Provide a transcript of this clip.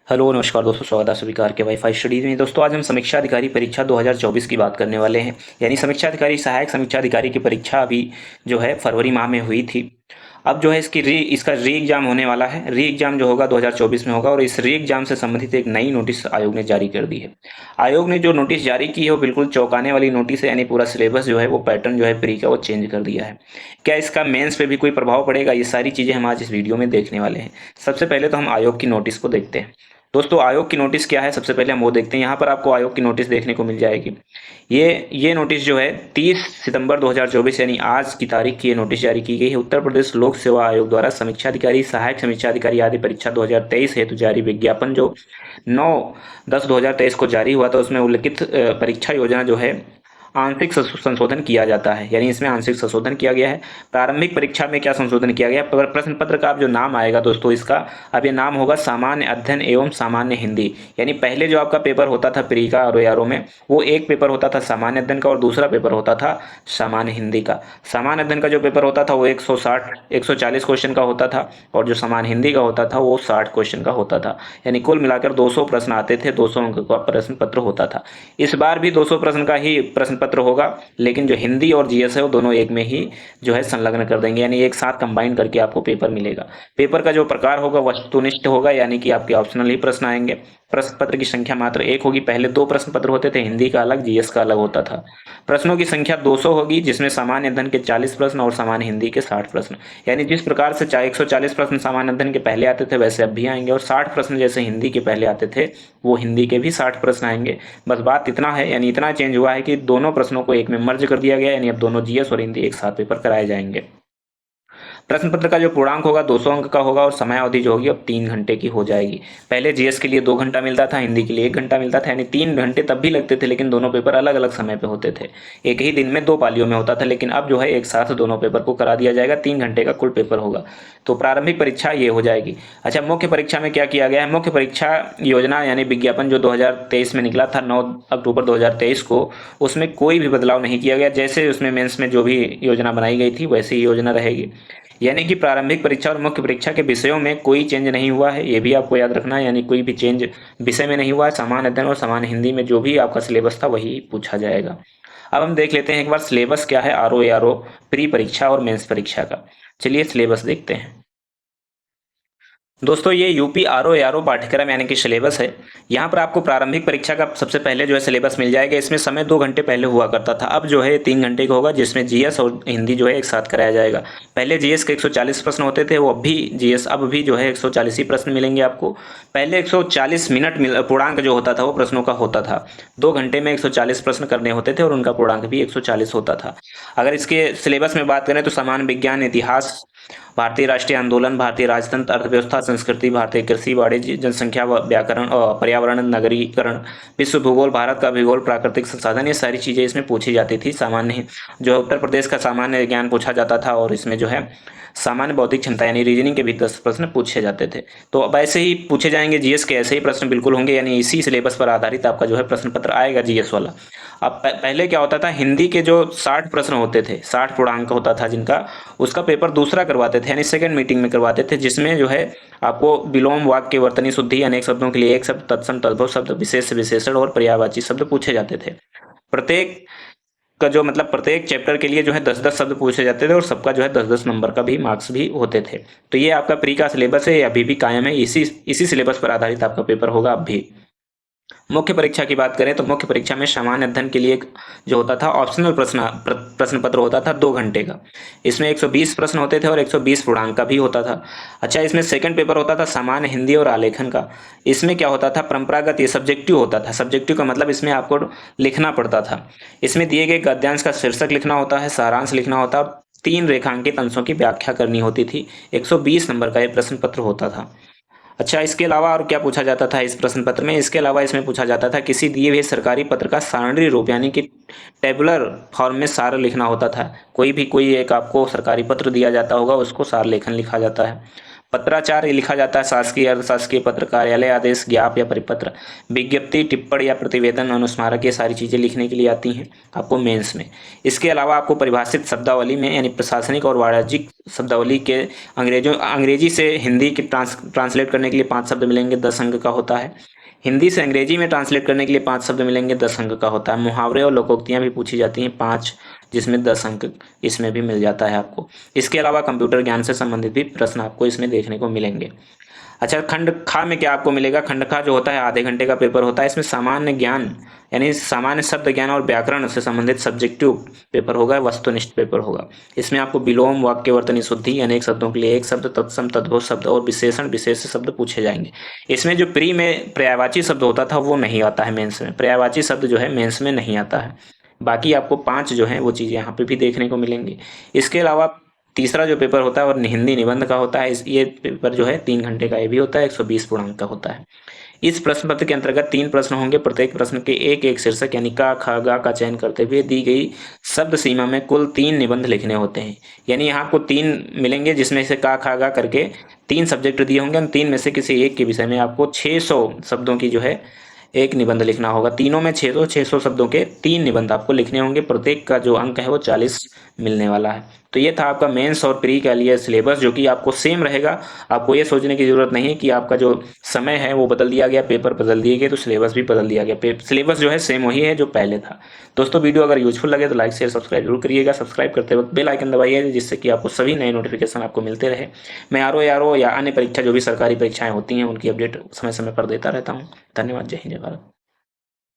Hello नमस्कार दोस्तों, स्वागत है सभी कार के वाईफाई स्टडीज में। दोस्तों आज हम समीक्षा अधिकारी परीक्षा 2024 की बात करने वाले हैं। यानी समीक्षा अधिकारी, सहायक समीक्षा अधिकारी की परीक्षा अभी जो है फरवरी माह में हुई थी। अब जो है इसका री एग्जाम होने वाला है। री एग्जाम जो होगा 2024 में होगा और इस री एग्जाम से संबंधित एक नई नोटिस आयोग ने जारी कर दी है। आयोग ने जो नोटिस जारी की है वो बिल्कुल चौंकाने वाली नोटिस है। यानी पूरा सिलेबस जो है वो पैटर्न जो है प्री का वो चेंज कर दिया है। क्या इसका मेंस पे भी कोई प्रभाव पड़ेगा, ये सारी चीज़ें हम आज इस वीडियो में देखने वाले हैं। सबसे पहले तो हम आयोग की नोटिस को देखते हैं। दोस्तों आयोग की नोटिस क्या है, सबसे पहले हम वो देखते हैं। यहाँ पर आपको आयोग की नोटिस देखने को मिल जाएगी। ये नोटिस जो है 30 सितंबर 2024 यानी आज की तारीख की ये नोटिस जारी की गई है। उत्तर प्रदेश लोक सेवा आयोग द्वारा समीक्षा अधिकारी, सहायक समीक्षा अधिकारी आदि परीक्षा 2023 हेतु जारी विज्ञापन जो 9/10/2023 को जारी हुआ था, उसमें उल्लिखित परीक्षा योजना जो है आंशिक संशोधन किया जाता है। यानी इसमें आंशिक संशोधन किया गया है। प्रारंभिक परीक्षा में क्या संशोधन किया गया, प्रश्न पत्र का अब जो नाम आएगा दोस्तों इसका, अब ये नाम होगा सामान्य अध्ययन एवं सामान्य हिंदी। यानी पहले जो आपका पेपर होता था प्री का और आरओ में, वो एक पेपर होता था सामान्य अध्ययन का और दूसरा पेपर होता था सामान्य हिंदी का। सामान्य अध्ययन का जो पेपर होता था वो 140 क्वेश्चन का होता था और जो सामान्य हिंदी का होता था वो 60 क्वेश्चन का होता था। यानी कुल मिलाकर 200 प्रश्न आते थे, 200 अंक का प्रश्न पत्र होता था। इस बार भी 200 प्रश्न का ही प्रश्न पत्र होगा, लेकिन जो हिंदी और जीएस है वो दोनों एक में ही जो है संलग्न कर देंगे। यानी एक साथ कंबाइन करके आपको पेपर मिलेगा। पेपर का जो प्रकार होगा वस्तुनिष्ठ होगा, यानी कि आपके ऑप्शनल ही प्रश्न आएंगे। प्रश्न पत्र की संख्या मात्र एक होगी। पहले 2 प्रश्न पत्र होते थे, हिंदी का अलग, जीएस का अलग होता था। प्रश्नों की संख्या 200 होगी, जिसमें सामान्य अध्ययन के 40 प्रश्न और सामान्य हिंदी के 60 प्रश्न। यानी जिस प्रकार से 140 प्रश्न सामान्य अध्ययन के पहले आते थे वैसे अब भी आएंगे, और 60 प्रश्न जैसे हिंदी के पहले आते थे वो हिंदी के भी 60 प्रश्न आएंगे। बस बात इतना है, यानी इतना चेंज हुआ है कि दोनों प्रश्नों को एक में मर्ज कर दिया गया। यानी अब दोनों जीएस और हिंदी एक साथ पेपर कराए जाएंगे। प्रश्न पत्र का जो पूर्णांक होगा 200 अंक का होगा और समय अवधि जो होगी अब 3 घंटे की हो जाएगी। पहले जीएस के लिए 2 घंटा मिलता था, हिंदी के लिए 1 घंटा मिलता था। यानी 3 घंटे तब भी लगते थे, लेकिन दोनों पेपर अलग अलग समय पे होते थे। एक ही दिन में 2 पालियों में होता था, लेकिन अब जो है एक साथ दोनों पेपर को करा दिया जाएगा। 3 घंटे का कुल पेपर होगा। तो प्रारंभिक परीक्षा ये हो जाएगी। अच्छा, मुख्य परीक्षा में क्या किया गया है? मुख्य परीक्षा योजना यानी विज्ञापन जो 2023 में निकला था 9 अक्टूबर 2023 को, उसमें कोई भी बदलाव नहीं किया गया। जैसे उसमें मेंस में जो भी योजना बनाई गई थी वैसे ही योजना रहेगी। यानी कि प्रारंभिक परीक्षा और मुख्य परीक्षा के विषयों में कोई चेंज नहीं हुआ है, ये भी आपको याद रखना है। यानी कोई भी चेंज विषय में नहीं हुआ है। सामान्य अध्ययन और सामान्य हिंदी में जो भी आपका सिलेबस था वही पूछा जाएगा। अब हम देख लेते हैं एक बार सिलेबस क्या है आरओ प्री परीक्षा और मेंस परीक्षा का। चलिए सिलेबस देखते हैं। दोस्तों ये यूपी आरओ पाठ्यक्रम यानी कि सिलेबस है। यहाँ पर आपको प्रारंभिक परीक्षा का सबसे पहले जो है सिलेबस मिल जाएगा। इसमें समय 2 घंटे पहले हुआ करता था, अब जो है 3 घंटे का होगा, जिसमें जीएस और हिंदी जो है एक साथ कराया जाएगा। पहले जीएस के 140 प्रश्न होते थे, वो अब भी जो है 140 ही प्रश्न मिलेंगे आपको। पहले 140 मिनट पूर्णांक जो होता था वो प्रश्नों का होता था। 2 घंटे में 140 प्रश्न करने होते थे और उनका पूर्णांक भी 140 होता था। अगर इसके सिलेबस में बात करें तो सामान्य विज्ञान, इतिहास, भारतीय राष्ट्रीय आंदोलन, भारतीय राजतंत्र, अर्थव्यवस्था, संस्कृति, भारतीय कृषि, वाणिज्य, जनसंख्या, व्याकरण और पर्यावरण, नगरीकरण, विश्व भूगोल, भारत का भूगोल, प्राकृतिक संसाधन, ये सारी चीज़ें इसमें पूछी जाती थी। सामान्य जो उत्तर प्रदेश का सामान्य ज्ञान पूछा जाता था, और इसमें जो है सामान्य बौद्धिक क्षमता यानी रीजनिंग के भी 10 प्रश्न पूछे जाते थे। तो अब ऐसे ही पूछे जाएंगे जीएस के, ऐसे ही प्रश्न बिल्कुल होंगे। यानी इसी सिलेबस पर आधारित आपका जो है प्रश्न पत्र आएगा जीएस वाला। अब पहले क्या होता था, हिंदी के जो 60 प्रश्न होते थे, 60 पूर्णांक होता था जिनका, उसका पेपर दूसरा करवाते थे, यानी सेकंड मीटिंग में करवाते थे, जिसमें जो है आपको विलोम, वाक्य, वर्तनी शुद्धि, अनेक शब्दों के लिए एक शब्द, तत्सम, तद्भव शब्द, विशेष, विशेषण और पर्यायवाची शब्द पूछे जाते थे। प्रत्येक का जो मतलब प्रत्येक चैप्टर के लिए जो है 10-10 शब्द पूछे जाते थे, और सबका जो है 10-10 नंबर का भी मार्क्स भी होते थे। तो ये आपका प्री का सिलेबस है, ये अभी भी कायम है। इसी सिलेबस पर आधारित आपका पेपर होगा अब भी। मुख्य परीक्षा की बात करें तो मुख्य परीक्षा में सामान्य अध्ययन के लिए जो होता था ऑप्शनल प्रश्न पत्र होता था 2 घंटे का। इसमें 120 प्रश्न होते थे और 120 पूर्णांक का भी होता था। अच्छा, इसमें सेकंड पेपर होता था सामान्य हिंदी और आलेखन का। इसमें क्या होता था, परंपरागत, ये सब्जेक्टिव होता था। सब्जेक्टिव का मतलब इसमें आपको लिखना पड़ता था। इसमें दिए गए गद्यांश का शीर्षक लिखना होता है, सारांश लिखना होता है और 3 रेखांकित अंशों की व्याख्या करनी होती थी। 120 नंबर का ये प्रश्न पत्र होता था। अच्छा, इसके अलावा और क्या पूछा जाता था इस प्रश्न पत्र में? इसके अलावा इसमें पूछा जाता था किसी दिए हुए सरकारी पत्र का सारणी रूप यानी कि टेबुलर फॉर्म में सार लिखना होता था। कोई एक आपको सरकारी पत्र दिया जाता होगा, उसको सार लेखन लिखा जाता है। पत्राचार ये लिखा जाता है शासकीय अर्धशासकीय पत्र, कार्यालय आदेश, ज्ञाप या परिपत्र, विज्ञप्ति, टिप्पणी या प्रतिवेदन, अनुस्मारक, ये सारी चीज़ें लिखने के लिए आती हैं आपको मेंस में। इसके अलावा आपको परिभाषित शब्दावली में यानी प्रशासनिक और वाणिज्यिक शब्दावली के अंग्रेजी से हिंदी के ट्रांसलेट करने के लिए 5 शब्द मिलेंगे, 10 अंक का होता है। हिंदी से अंग्रेजी में ट्रांसलेट करने के लिए 5 शब्द मिलेंगे, 10 अंक का होता है। मुहावरे और लोकोक्तियाँ भी पूछी जाती हैं 5, जिसमें 10 अंक इसमें भी मिल जाता है आपको। इसके अलावा कंप्यूटर ज्ञान से संबंधित भी प्रश्न आपको इसमें देखने को मिलेंगे। अच्छा, खंड खा में क्या आपको मिलेगा? खंड खा जो होता है आधे घंटे का पेपर होता है। इसमें सामान्य ज्ञान यानी सामान्य शब्द ज्ञान और व्याकरण से संबंधित सब्जेक्टिव पेपर होगा, वस्तुनिष्ठ पेपर होगा। इसमें आपको विलोम, वाक्यवर्तनी शुद्धि, अनेक शब्दों के लिए एक शब्द, तत्सम, तद्भव शब्द और विशेषण विशेष शब्द पूछे जाएंगे। इसमें जो प्री में पर्यायवाची शब्द होता था वो नहीं आता है मेंस में। पर्यायवाची शब्द जो है मेंस में नहीं आता है। बाकी आपको 5 जो है वो चीज़ यहाँ पे भी देखने को मिलेंगी। इसके अलावा तीसरा जो पेपर होता है और हिंदी निबंध का होता है, ये पेपर जो है 3 घंटे का ये भी होता है, 120 पूर्णांक का होता है। इस प्रश्न पत्र के अंतर्गत 3 प्रश्न होंगे, प्रत्येक प्रश्न के एक एक शीर्षक यानी का, खा, गा का चयन करते हुए दी गई शब्द सीमा में कुल 3 निबंध लिखने होते हैं। यानी यहाँ आपको 3 मिलेंगे, जिसमें से का, खा, गा करके 3 सब्जेक्ट दिए होंगे। उन 3 में से किसी एक के विषय में आपको 600 शब्दों की जो है एक निबंध लिखना होगा। तीनों में 600 शब्दों के 3 निबंध आपको लिखने होंगे। प्रत्येक का जो अंक है वो 40 मिलने वाला है। तो ये था आपका मेंस और प्री का लिए सिलेबस, जो कि आपको सेम रहेगा। आपको ये सोचने की ज़रूरत नहीं है कि आपका जो समय है वो बदल दिया गया, पेपर बदल दिए गए, तो सिलेबस भी बदल दिया गया। सिलेबस जो है सेम वही है जो पहले था। दोस्तों, वीडियो अगर यूजफुल लगे तो लाइक शेयर सब्सक्राइब जरूर करिएगा। सब्सक्राइब करते वक्त बेल आइकन दबाइए, जिससे कि आपको सभी नए नोटिफिकेशन आपको मिलते रहे। मैं आरओ या अन्य परीक्षा जो भी सरकारी परीक्षाएं होती हैं उनकी अपडेट समय समय पर देता रहता हूँ। धन्यवाद। जय हिंद, जय भारत।